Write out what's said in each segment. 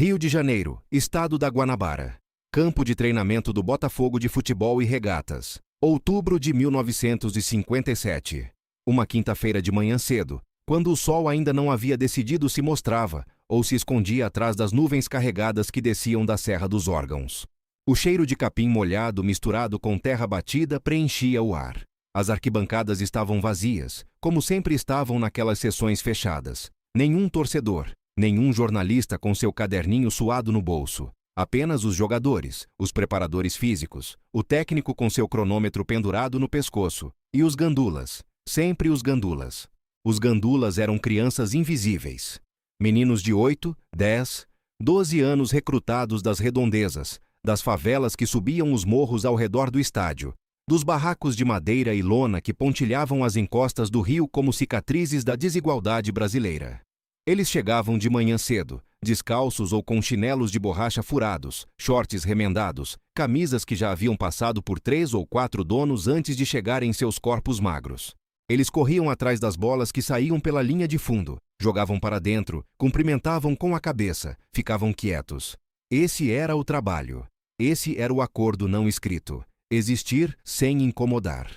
Rio de Janeiro, estado da Guanabara. Campo de treinamento do Botafogo de Futebol e Regatas. Outubro de 1957. Uma quinta-feira de manhã cedo, quando o sol ainda não havia decidido se mostrava ou se escondia atrás das nuvens carregadas que desciam da Serra dos Órgãos. O cheiro de capim molhado misturado com terra batida preenchia o ar. As arquibancadas estavam vazias, como sempre estavam naquelas sessões fechadas. Nenhum torcedor, nenhum jornalista com seu caderninho suado no bolso. Apenas os jogadores, os preparadores físicos, o técnico com seu cronômetro pendurado no pescoço, e os gandulas, sempre os gandulas. Os gandulas eram crianças invisíveis. Meninos de 8, 10, 12 anos recrutados das redondezas, das favelas que subiam os morros ao redor do estádio, dos barracos de madeira e lona que pontilhavam as encostas do rio como cicatrizes da desigualdade brasileira. Eles chegavam de manhã cedo, descalços ou com chinelos de borracha furados, shorts remendados, camisas que já haviam passado por 3 ou 4 donos antes de chegarem em seus corpos magros. Eles corriam atrás das bolas que saíam pela linha de fundo, jogavam para dentro, cumprimentavam com a cabeça, ficavam quietos. Esse era o trabalho. Esse era o acordo não escrito. Existir sem incomodar.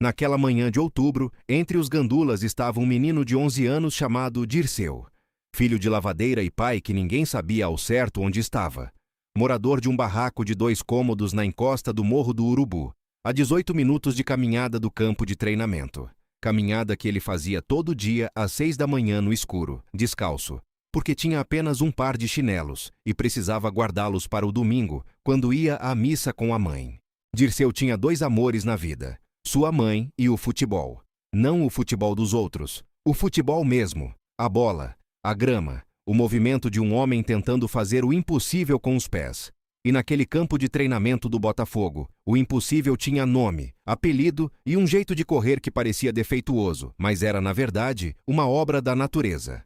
Naquela manhã de outubro, entre os gandulas estava um menino de 11 anos chamado Dirceu. Filho de lavadeira e pai que ninguém sabia ao certo onde estava. Morador de um barraco de 2 cômodos na encosta do Morro do Urubu, a 18 minutos de caminhada do campo de treinamento. Caminhada que ele fazia todo dia às 6 da manhã no escuro, descalço, porque tinha apenas um par de chinelos e precisava guardá-los para o domingo, quando ia à missa com a mãe. Dirceu tinha 2 amores na vida, sua mãe e o futebol. Não o futebol dos outros, o futebol mesmo, a bola, a grama, o movimento de um homem tentando fazer o impossível com os pés. E naquele campo de treinamento do Botafogo, o impossível tinha nome, apelido e um jeito de correr que parecia defeituoso, mas era, na verdade, uma obra da natureza.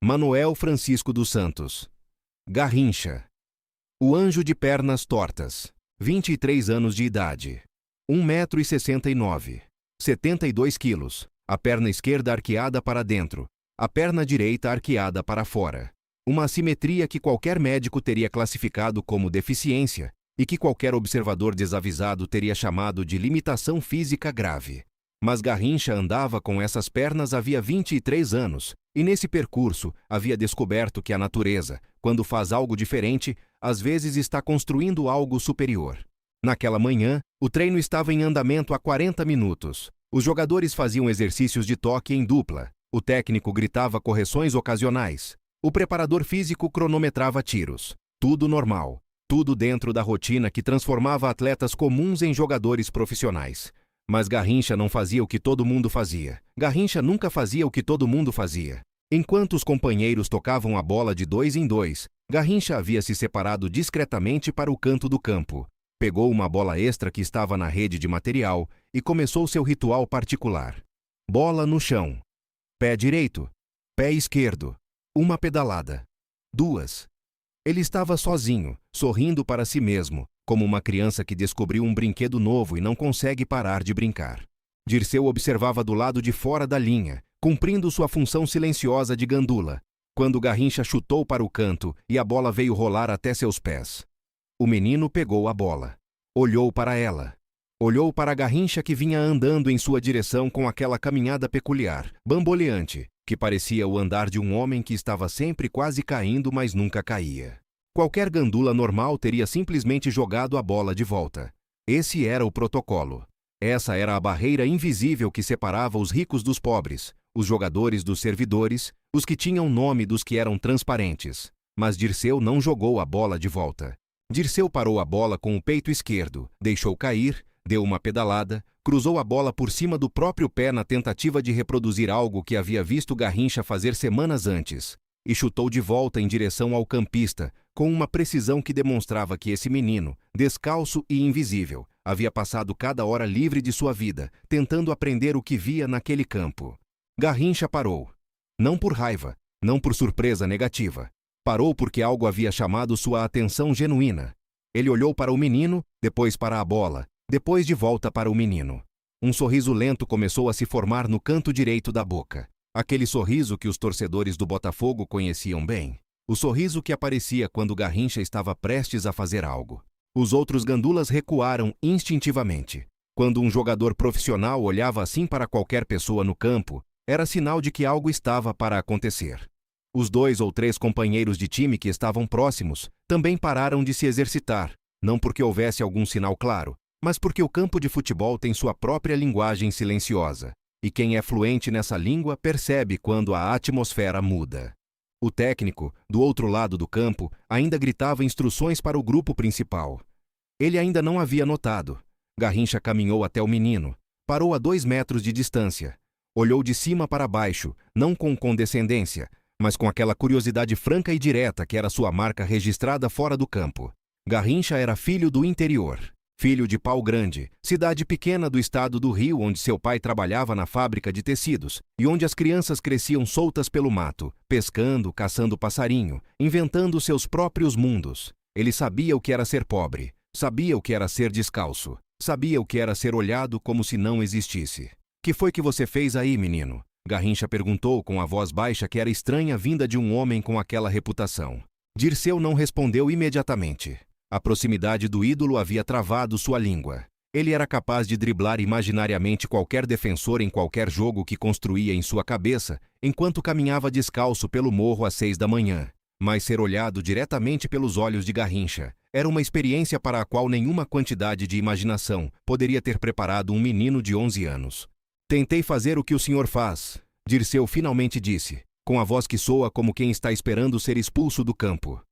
Manuel Francisco dos Santos. Garrincha. O anjo de pernas tortas. 23 anos de idade. 1,69 m. 72 quilos. A perna esquerda arqueada para dentro. A perna direita arqueada para fora. Uma assimetria que qualquer médico teria classificado como deficiência e que qualquer observador desavisado teria chamado de limitação física grave. Mas Garrincha andava com essas pernas havia 23 anos e nesse percurso havia descoberto que a natureza, quando faz algo diferente, às vezes está construindo algo superior. Naquela manhã, o treino estava em andamento há 40 minutos. Os jogadores faziam exercícios de toque em dupla. O técnico gritava correções ocasionais. O preparador físico cronometrava tiros. Tudo normal. Tudo dentro da rotina que transformava atletas comuns em jogadores profissionais. Mas Garrincha não fazia o que todo mundo fazia. Garrincha nunca fazia o que todo mundo fazia. Enquanto os companheiros tocavam a bola de 2 em 2, Garrincha havia se separado discretamente para o canto do campo. Pegou uma bola extra que estava na rede de material e começou seu ritual particular. Bola no chão. Pé direito. Pé esquerdo. Uma pedalada. 2. Ele estava sozinho, sorrindo para si mesmo, como uma criança que descobriu um brinquedo novo e não consegue parar de brincar. Dirceu observava do lado de fora da linha, cumprindo sua função silenciosa de gandula, quando Garrincha chutou para o canto e a bola veio rolar até seus pés. O menino pegou a bola. Olhou para ela. Olhou para Garrincha que vinha andando em sua direção com aquela caminhada peculiar, bamboleante, que parecia o andar de um homem que estava sempre quase caindo, mas nunca caía. Qualquer gandula normal teria simplesmente jogado a bola de volta. Esse era o protocolo. Essa era a barreira invisível que separava os ricos dos pobres, os jogadores dos servidores, os que tinham nome dos que eram transparentes. Mas Dirceu não jogou a bola de volta. Dirceu parou a bola com o peito esquerdo, deixou cair, deu uma pedalada, cruzou a bola por cima do próprio pé na tentativa de reproduzir algo que havia visto Garrincha fazer semanas antes, e chutou de volta em direção ao campista, com uma precisão que demonstrava que esse menino, descalço e invisível, havia passado cada hora livre de sua vida, tentando aprender o que via naquele campo. Garrincha parou. Não por raiva, não por surpresa negativa. Parou porque algo havia chamado sua atenção genuína. Ele olhou para o menino, depois para a bola, depois de volta para o menino. Um sorriso lento começou a se formar no canto direito da boca. Aquele sorriso que os torcedores do Botafogo conheciam bem. O sorriso que aparecia quando Garrincha estava prestes a fazer algo. Os outros gandulas recuaram instintivamente. Quando um jogador profissional olhava assim para qualquer pessoa no campo, era sinal de que algo estava para acontecer. Os 2 ou 3 companheiros de time que estavam próximos também pararam de se exercitar, não porque houvesse algum sinal claro, mas porque o campo de futebol tem sua própria linguagem silenciosa, e quem é fluente nessa língua percebe quando a atmosfera muda. O técnico, do outro lado do campo, ainda gritava instruções para o grupo principal. Ele ainda não havia notado. Garrincha caminhou até o menino, parou a 2 metros de distância, olhou de cima para baixo, não com condescendência, mas com aquela curiosidade franca e direta que era sua marca registrada fora do campo. Garrincha era filho do interior, filho de Pau Grande, cidade pequena do estado do Rio onde seu pai trabalhava na fábrica de tecidos e onde as crianças cresciam soltas pelo mato, pescando, caçando passarinho, inventando seus próprios mundos. Ele sabia o que era ser pobre, sabia o que era ser descalço, sabia o que era ser olhado como se não existisse. "Que foi que você fez aí, menino?" Garrincha perguntou com a voz baixa que era estranha vinda de um homem com aquela reputação. Dirceu não respondeu imediatamente. A proximidade do ídolo havia travado sua língua. Ele era capaz de driblar imaginariamente qualquer defensor em qualquer jogo que construía em sua cabeça, enquanto caminhava descalço pelo morro às 6 da manhã. Mas ser olhado diretamente pelos olhos de Garrincha era uma experiência para a qual nenhuma quantidade de imaginação poderia ter preparado um menino de 11 anos. "Tentei fazer o que o senhor faz", Dirceu finalmente disse, com a voz que soa como quem está esperando ser expulso do campo.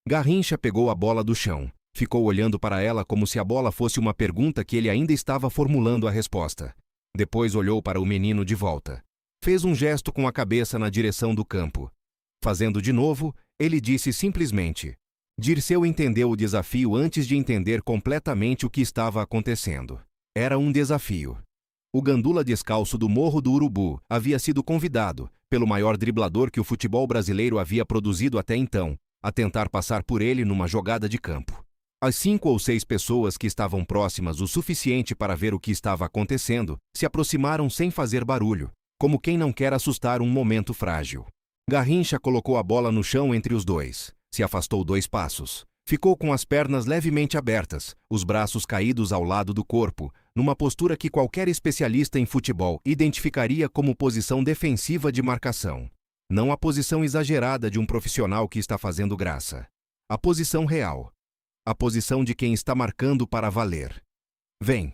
Garrincha pegou a bola do chão, ficou olhando para ela como se a bola fosse uma pergunta que ele ainda estava formulando a resposta. Depois olhou para o menino de volta. Fez um gesto com a cabeça na direção do campo. Fazendo de novo, ele disse simplesmente. Dirceu entendeu o desafio antes de entender completamente o que estava acontecendo. Era um desafio. O gandula descalço do Morro do Urubu havia sido convidado, pelo maior driblador que o futebol brasileiro havia produzido até então, a tentar passar por ele numa jogada de campo. As 5 ou 6 pessoas que estavam próximas o suficiente para ver o que estava acontecendo se aproximaram sem fazer barulho, como quem não quer assustar um momento frágil. Garrincha colocou a bola no chão entre os dois, se afastou 2 passos. Ficou com as pernas levemente abertas, os braços caídos ao lado do corpo, numa postura que qualquer especialista em futebol identificaria como posição defensiva de marcação. Não a posição exagerada de um profissional que está fazendo graça. A posição real. A posição de quem está marcando para valer. "Vem",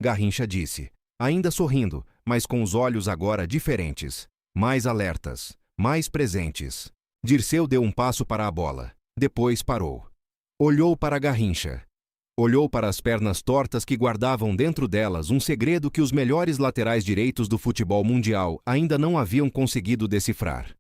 Garrincha disse, ainda sorrindo, mas com os olhos agora diferentes, mais alertas, mais presentes. Dirceu deu um passo para a bola, depois parou. Olhou para Garrincha. Olhou para as pernas tortas que guardavam dentro delas um segredo que os melhores laterais direitos do futebol mundial ainda não haviam conseguido decifrar.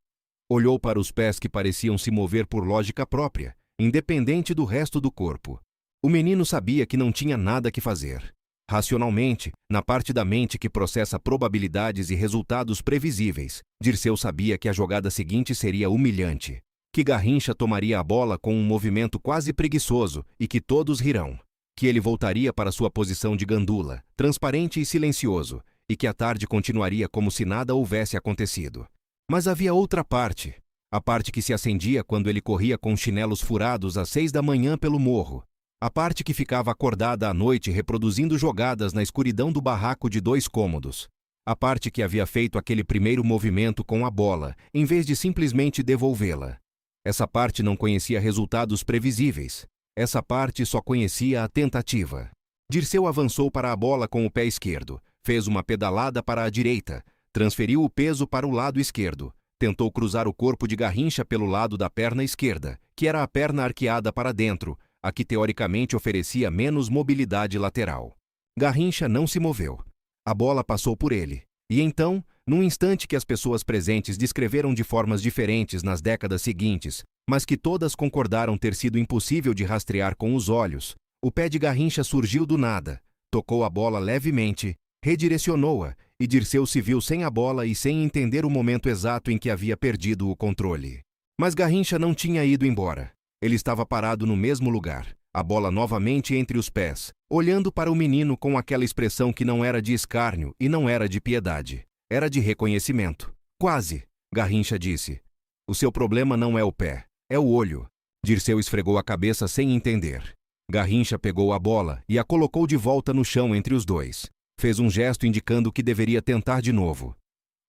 Olhou para os pés que pareciam se mover por lógica própria, independente do resto do corpo. O menino sabia que não tinha nada que fazer. Racionalmente, na parte da mente que processa probabilidades e resultados previsíveis, Dirceu sabia que a jogada seguinte seria humilhante. Que Garrincha tomaria a bola com um movimento quase preguiçoso e que todos rirão. Que ele voltaria para sua posição de gandula, transparente e silencioso, e que a tarde continuaria como se nada houvesse acontecido. Mas havia outra parte, a parte que se acendia quando ele corria com chinelos furados às 6 da manhã pelo morro, a parte que ficava acordada à noite reproduzindo jogadas na escuridão do barraco de 2 cômodos, a parte que havia feito aquele primeiro movimento com a bola, em vez de simplesmente devolvê-la. Essa parte não conhecia resultados previsíveis. Essa parte só conhecia a tentativa. Dirceu avançou para a bola com o pé esquerdo, fez uma pedalada para a direita, transferiu o peso para o lado esquerdo, tentou cruzar o corpo de Garrincha pelo lado da perna esquerda, que era a perna arqueada para dentro, a que teoricamente oferecia menos mobilidade lateral. Garrincha não se moveu. A bola passou por ele. E então, num instante que as pessoas presentes descreveram de formas diferentes nas décadas seguintes, mas que todas concordaram ter sido impossível de rastrear com os olhos, o pé de Garrincha surgiu do nada, tocou a bola levemente, redirecionou-a, e Dirceu se viu sem a bola e sem entender o momento exato em que havia perdido o controle. Mas Garrincha não tinha ido embora. Ele estava parado no mesmo lugar, a bola novamente entre os pés, olhando para o menino com aquela expressão que não era de escárnio e não era de piedade. Era de reconhecimento. "Quase", Garrincha disse. "O seu problema não é o pé, É o olho. Dirceu esfregou a cabeça sem entender. Garrincha pegou a bola e a colocou de volta no chão entre os dois. Fez um gesto indicando que deveria tentar de novo.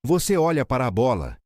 Você olha para a bola.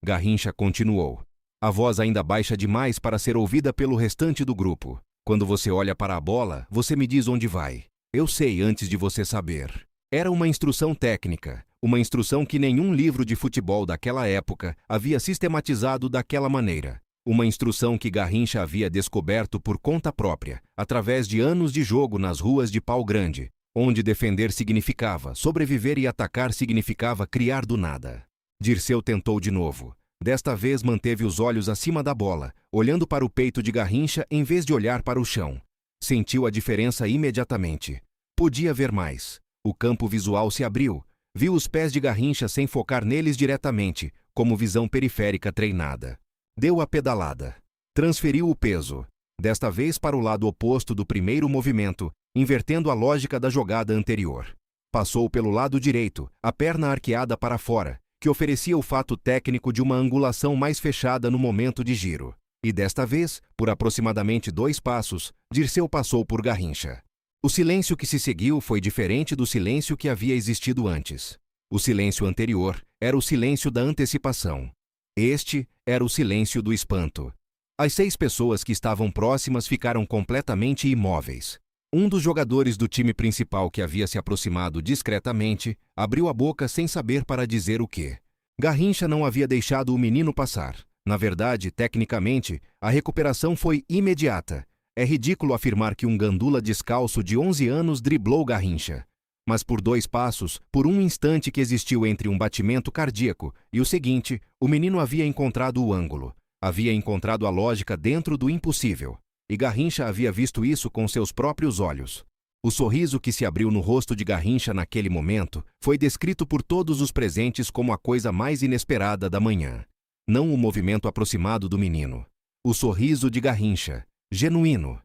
Garrincha continuou. A voz ainda baixa demais para ser ouvida pelo restante do grupo. Quando você olha para a bola, você me diz onde vai. Eu sei antes de você saber. Era uma instrução técnica, uma instrução que nenhum livro de futebol daquela época havia sistematizado daquela maneira. Uma instrução que Garrincha havia descoberto por conta própria, através de anos de jogo nas ruas de Pau Grande, onde defender significava, sobreviver e atacar significava criar do nada. Dirceu tentou de novo. Desta vez manteve os olhos acima da bola, olhando para o peito de Garrincha em vez de olhar para o chão. Sentiu a diferença imediatamente. Podia ver mais. O campo visual se abriu. Viu os pés de Garrincha sem focar neles diretamente, como visão periférica treinada. Deu a pedalada. Transferiu o peso. Desta vez para o lado oposto do primeiro movimento, invertendo a lógica da jogada anterior. Passou pelo lado direito, a perna arqueada para fora, que oferecia o fato técnico de uma angulação mais fechada no momento de giro. E desta vez, por aproximadamente 2 passos, Dirceu passou por Garrincha. O silêncio que se seguiu foi diferente do silêncio que havia existido antes. O silêncio anterior era o silêncio da antecipação. Este era o silêncio do espanto. As 6 pessoas que estavam próximas ficaram completamente imóveis. Um dos jogadores do time principal que havia se aproximado discretamente abriu a boca sem saber para dizer o quê. Garrincha não havia deixado o menino passar. Na verdade, tecnicamente, a recuperação foi imediata. É ridículo afirmar que um gandula descalço de 11 anos driblou Garrincha. Mas por 2 passos, por um instante que existiu entre um batimento cardíaco e o seguinte, o menino havia encontrado o ângulo. Havia encontrado a lógica dentro do impossível. E Garrincha havia visto isso com seus próprios olhos. O sorriso que se abriu no rosto de Garrincha naquele momento foi descrito por todos os presentes como a coisa mais inesperada da manhã. Não o movimento aproximado do menino. O sorriso de Garrincha, genuíno,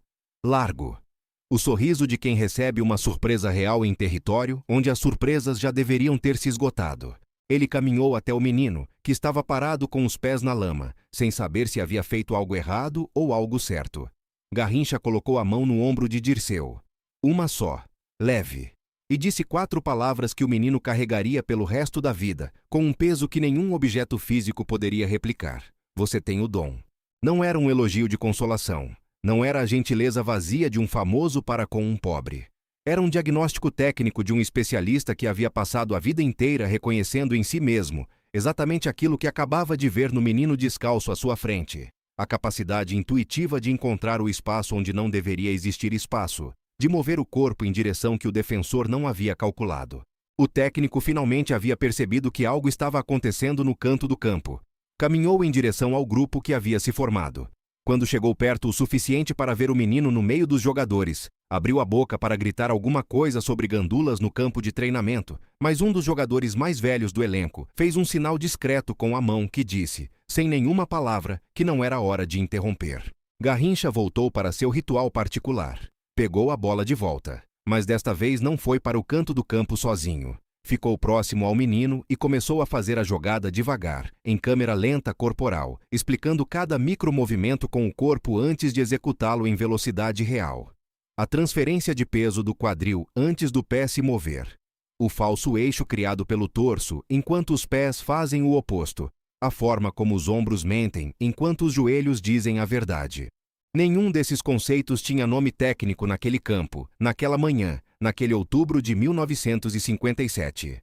largo. O sorriso de quem recebe uma surpresa real em território onde as surpresas já deveriam ter se esgotado. Ele caminhou até o menino, que estava parado com os pés na lama, sem saber se havia feito algo errado ou algo certo. Garrincha colocou a mão no ombro de Dirceu. Uma só, leve. E disse 4 palavras que o menino carregaria pelo resto da vida, com um peso que nenhum objeto físico poderia replicar. Você tem o dom. Não era um elogio de consolação. Não era a gentileza vazia de um famoso para com um pobre. Era um diagnóstico técnico de um especialista que havia passado a vida inteira reconhecendo em si mesmo exatamente aquilo que acabava de ver no menino descalço à sua frente. A capacidade intuitiva de encontrar o espaço onde não deveria existir espaço, de mover o corpo em direção que o defensor não havia calculado. O técnico finalmente havia percebido que algo estava acontecendo no canto do campo. Caminhou em direção ao grupo que havia se formado. Quando chegou perto o suficiente para ver o menino no meio dos jogadores, abriu a boca para gritar alguma coisa sobre gandulas no campo de treinamento, mas um dos jogadores mais velhos do elenco fez um sinal discreto com a mão que disse, sem nenhuma palavra, que não era hora de interromper. Garrincha voltou para seu ritual particular. Pegou a bola de volta, mas desta vez não foi para o canto do campo sozinho. Ficou próximo ao menino e começou a fazer a jogada devagar, em câmera lenta corporal, explicando cada micromovimento com o corpo antes de executá-lo em velocidade real. A transferência de peso do quadril antes do pé se mover. O falso eixo criado pelo torso enquanto os pés fazem o oposto. A forma como os ombros mentem enquanto os joelhos dizem a verdade. Nenhum desses conceitos tinha nome técnico naquele campo, naquela manhã, naquele outubro de 1957.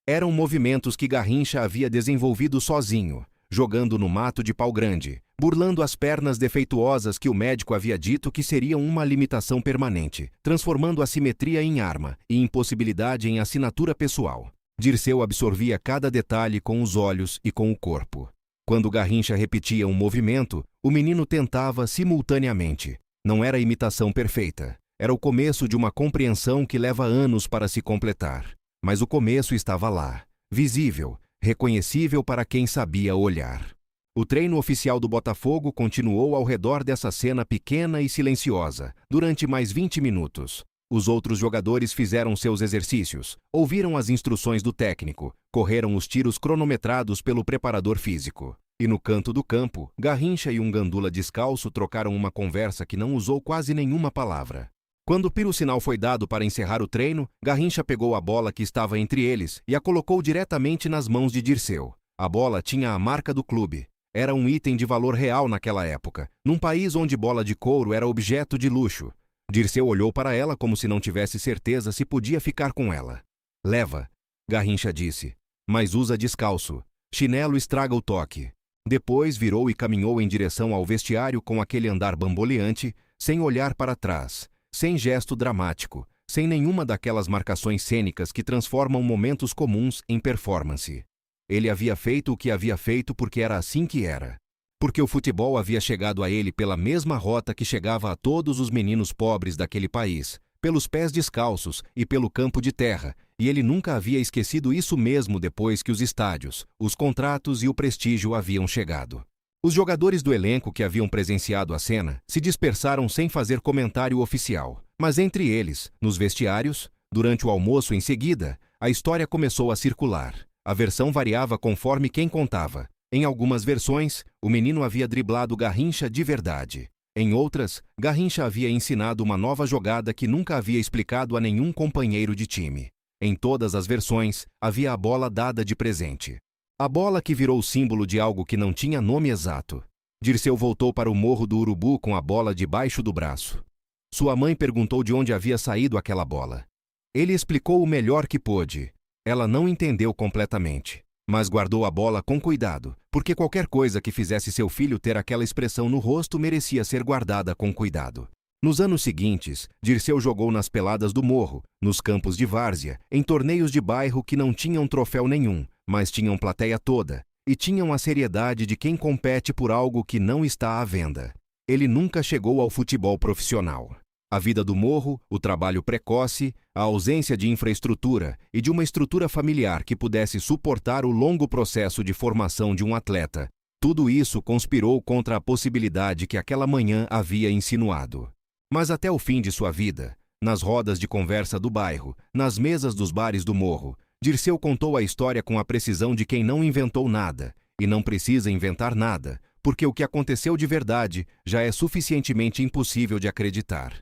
Eram movimentos que Garrincha havia desenvolvido sozinho, jogando no mato de Pau Grande, burlando as pernas defeituosas que o médico havia dito que seriam uma limitação permanente, transformando a simetria em arma e impossibilidade em assinatura pessoal. Dirceu absorvia cada detalhe com os olhos e com o corpo. Quando Garrincha repetia um movimento, o menino tentava simultaneamente. Não era imitação perfeita. Era o começo de uma compreensão que leva anos para se completar. Mas o começo estava lá, visível, reconhecível para quem sabia olhar. O treino oficial do Botafogo continuou ao redor dessa cena pequena e silenciosa, durante mais 20 minutos. Os outros jogadores fizeram seus exercícios, ouviram as instruções do técnico, correram os tiros cronometrados pelo preparador físico. E no canto do campo, Garrincha e um gandula descalço trocaram uma conversa que não usou quase nenhuma palavra. Quando o piro-sinal foi dado para encerrar o treino, Garrincha pegou a bola que estava entre eles e a colocou diretamente nas mãos de Dirceu. A bola tinha a marca do clube. Era um item de valor real naquela época, num país onde bola de couro era objeto de luxo. Dirceu olhou para ela como se não tivesse certeza se podia ficar com ela. Leva, Garrincha disse, mas usa descalço. Chinelo estraga o toque. Depois virou e caminhou em direção ao vestiário com aquele andar bamboleante, sem olhar para trás, sem gesto dramático, sem nenhuma daquelas marcações cênicas que transformam momentos comuns em performance. Ele havia feito o que havia feito porque era assim que era. Porque o futebol havia chegado a ele pela mesma rota que chegava a todos os meninos pobres daquele país, pelos pés descalços e pelo campo de terra, e ele nunca havia esquecido isso mesmo depois que os estádios, os contratos e o prestígio haviam chegado. Os jogadores do elenco que haviam presenciado a cena se dispersaram sem fazer comentário oficial, mas entre eles, nos vestiários, durante o almoço em seguida, a história começou a circular. A versão variava conforme quem contava. Em algumas versões, o menino havia driblado Garrincha de verdade. Em outras, Garrincha havia ensinado uma nova jogada que nunca havia explicado a nenhum companheiro de time. Em todas as versões, havia a bola dada de presente. A bola que virou símbolo de algo que não tinha nome exato. Dirceu voltou para o Morro do Urubu com a bola debaixo do braço. Sua mãe perguntou de onde havia saído aquela bola. Ele explicou o melhor que pôde. Ela não entendeu completamente, mas guardou a bola com cuidado, porque qualquer coisa que fizesse seu filho ter aquela expressão no rosto merecia ser guardada com cuidado. Nos anos seguintes, Dirceu jogou nas peladas do Morro, nos campos de várzea, em torneios de bairro que não tinham troféu nenhum, mas tinham plateia toda, e tinham a seriedade de quem compete por algo que não está à venda. Ele nunca chegou ao futebol profissional. A vida do Morro, o trabalho precoce, a ausência de infraestrutura e de uma estrutura familiar que pudesse suportar o longo processo de formação de um atleta, tudo isso conspirou contra a possibilidade que aquela manhã havia insinuado. Mas até o fim de sua vida, nas rodas de conversa do bairro, nas mesas dos bares do Morro, Dirceu contou a história com a precisão de quem não inventou nada, e não precisa inventar nada, porque o que aconteceu de verdade já é suficientemente impossível de acreditar.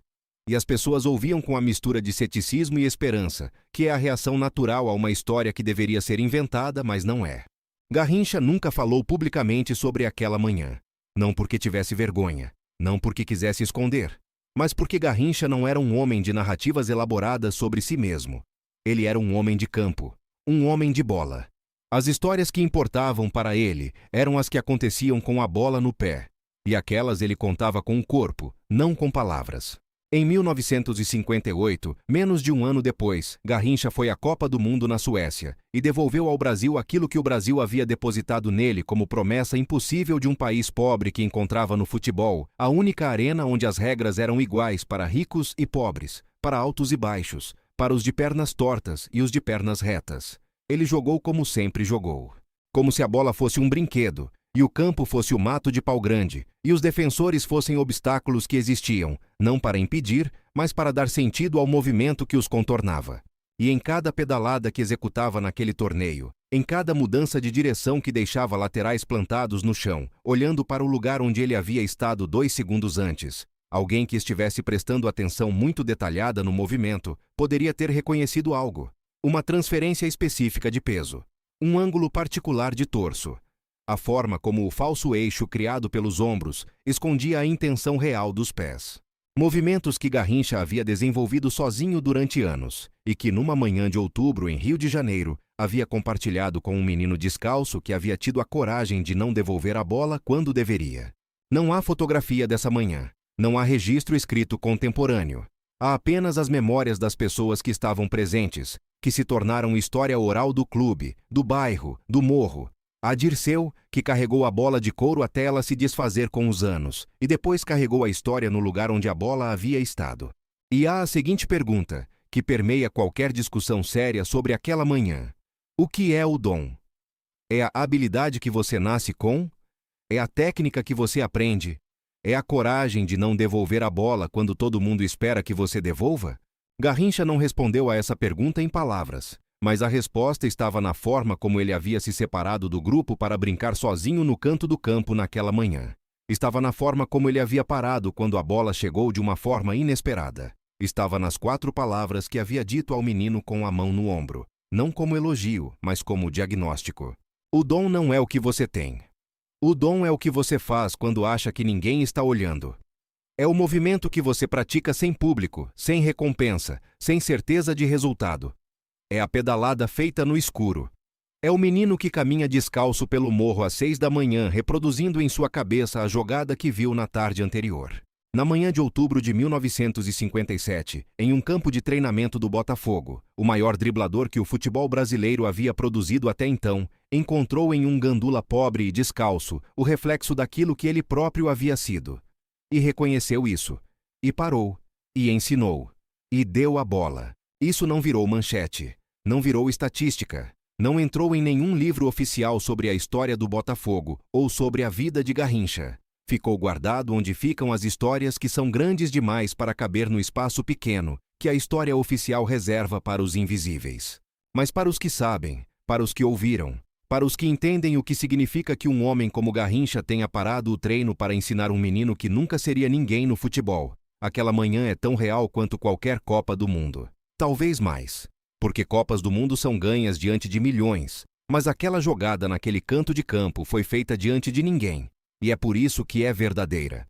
E as pessoas ouviam com a mistura de ceticismo e esperança, que é a reação natural a uma história que deveria ser inventada, mas não é. Garrincha nunca falou publicamente sobre aquela manhã. Não porque tivesse vergonha, não porque quisesse esconder, mas porque Garrincha não era um homem de narrativas elaboradas sobre si mesmo. Ele era um homem de campo, um homem de bola. As histórias que importavam para ele eram as que aconteciam com a bola no pé, e aquelas ele contava com o corpo, não com palavras. Em 1958, menos de um ano depois, Garrincha foi à Copa do Mundo na Suécia e devolveu ao Brasil aquilo que o Brasil havia depositado nele como promessa impossível de um país pobre que encontrava no futebol a única arena onde as regras eram iguais para ricos e pobres, para altos e baixos, para os de pernas tortas e os de pernas retas. Ele jogou como sempre jogou. Como se a bola fosse um brinquedo, e o campo fosse o mato de pau grande, e os defensores fossem obstáculos que existiam, não para impedir, mas para dar sentido ao movimento que os contornava. E em cada pedalada que executava naquele torneio, em cada mudança de direção que deixava laterais plantados no chão, olhando para o lugar onde ele havia estado 2 segundos antes, alguém que estivesse prestando atenção muito detalhada no movimento poderia ter reconhecido algo. Uma transferência específica de peso, um ângulo particular de torso, a forma como o falso eixo criado pelos ombros escondia a intenção real dos pés. Movimentos que Garrincha havia desenvolvido sozinho durante anos e que, numa manhã de outubro em Rio de Janeiro, havia compartilhado com um menino descalço que havia tido a coragem de não devolver a bola quando deveria. Não há fotografia dessa manhã, não há registro escrito contemporâneo. Há apenas as memórias das pessoas que estavam presentes, que se tornaram história oral do clube, do bairro, do morro. Há Dirceu, que carregou a bola de couro até ela se desfazer com os anos, e depois carregou a história no lugar onde a bola havia estado. E há a seguinte pergunta, que permeia qualquer discussão séria sobre aquela manhã. O que é o dom? É a habilidade que você nasce com? É a técnica que você aprende? É a coragem de não devolver a bola quando todo mundo espera que você devolva? Garrincha não respondeu a essa pergunta em palavras, Mas a resposta estava na forma como ele havia se separado do grupo para brincar sozinho no canto do campo naquela manhã. Estava na forma como ele havia parado quando a bola chegou de uma forma inesperada. Estava nas 4 palavras que havia dito ao menino com a mão no ombro, não como elogio, mas como diagnóstico. O dom não é o que você tem. O dom é o que você faz quando acha que ninguém está olhando. É o movimento que você pratica sem público, sem recompensa, sem certeza de resultado. É a pedalada feita no escuro. É o menino que caminha descalço pelo morro às 6 da manhã, reproduzindo em sua cabeça a jogada que viu na tarde anterior. Na manhã de outubro de 1957, em um campo de treinamento do Botafogo, o maior driblador que o futebol brasileiro havia produzido até então, encontrou em um gandula pobre e descalço o reflexo daquilo que ele próprio havia sido. E reconheceu isso. E parou. E ensinou. E deu a bola. Isso não virou manchete. Não virou estatística. Não entrou em nenhum livro oficial sobre a história do Botafogo ou sobre a vida de Garrincha. Ficou guardado onde ficam as histórias que são grandes demais para caber no espaço pequeno que a história oficial reserva para os invisíveis. Mas para os que sabem, para os que ouviram, para os que entendem o que significa que um homem como Garrincha tenha parado o treino para ensinar um menino que nunca seria ninguém no futebol, aquela manhã é tão real quanto qualquer Copa do Mundo. Talvez mais, porque Copas do Mundo são ganhas diante de milhões, mas aquela jogada naquele canto de campo foi feita diante de ninguém. E é por isso que é verdadeira.